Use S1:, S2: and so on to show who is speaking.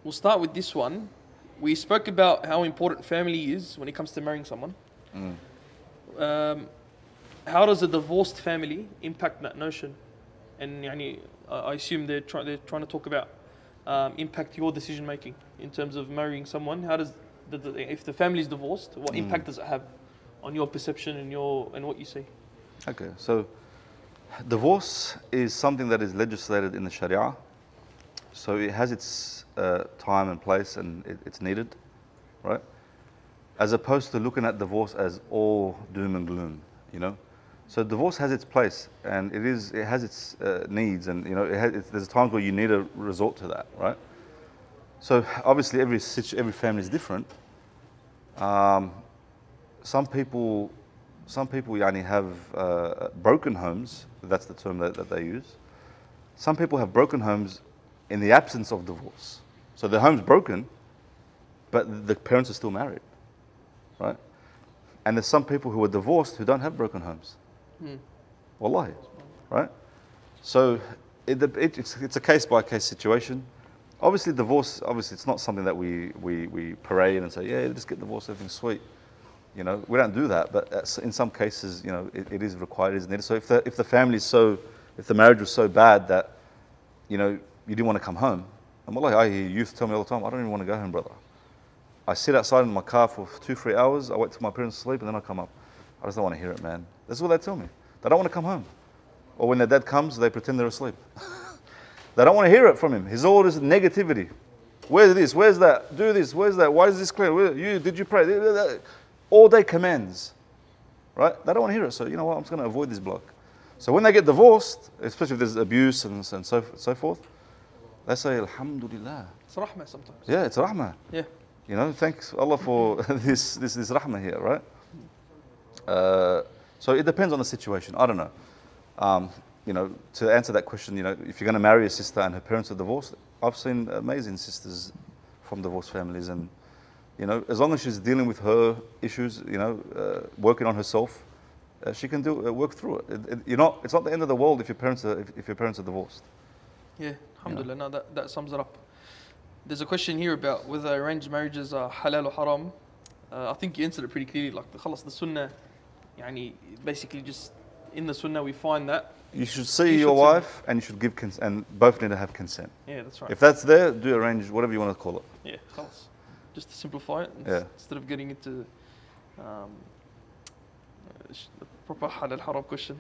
S1: we'll start with this one. We spoke about how important family is when it comes to marrying someone. How does a divorced family impact that notion? And يعني, I assume they're trying to talk about impact your decision making in terms of marrying someone. How does if the family is divorced, what impact does it have on your perception and what you see?
S2: Okay, so divorce is something that is legislated in the Sharia. So it has its time and place, and it's needed, right? As opposed to looking at divorce as all doom and gloom, you know. So divorce has its place, and it has its needs, and you know there's times where you need to resort to that, right? So obviously every family is different. Some people yani have broken homes. That's the term that they use. Some people have broken homes in the absence of divorce. So the home's broken, but the parents are still married, right? And there's some people who are divorced who don't have broken homes. Wallahi, right? So it's a case-by-case situation. Obviously, divorce, it's not something that we parade and say, yeah, just get divorced, everything's sweet. You know, we don't do that, but in some cases, you know, it is required, it is needed. So if the marriage was so bad that, you know, you didn't want to come home, and wallahi, I hear youth tell me all the time, I don't even want to go home, brother. I sit outside in my car for 2-3 hours, I wait till my parents sleep, and then I come up. I just don't want to hear it, man. That's what they tell me. They don't want to come home. Or when their dad comes, they pretend they're asleep. They don't want to hear it from him. He's all this negativity. Where's this? Where's that? Do this. Where's that? Why is this clear? Did you pray? All day commands, right? They don't want to hear it. So you know what? I'm just going to avoid this bloke. So when they get divorced, especially if there's abuse and so forth, they say, Alhamdulillah.
S1: It's rahmah sometimes.
S2: Yeah, it's rahmah.
S1: Yeah.
S2: You know, thanks Allah for this rahmah here, right? So it depends on the situation. I don't know. You know, to answer that question, you know, if you're going to marry a sister and her parents are divorced, I've seen amazing sisters from divorced families, and you know, as long as she's dealing with her issues, you know, working on herself, she can work through it. It's not the end of the world if your parents are divorced.
S1: Yeah, alhamdulillah. You know? No, that sums it up. There's a question here about whether arranged marriages are halal or haram. I think you answered it pretty clearly. Like the sunnah, يعني, basically just in the sunnah we find that
S2: you should see your wife and you should give consent, and both need to have consent.
S1: Yeah, that's right.
S2: If that's there, do arrange, whatever you want to call it.
S1: Yeah, khalas. Just to simplify it, instead of getting into the proper halal haram question.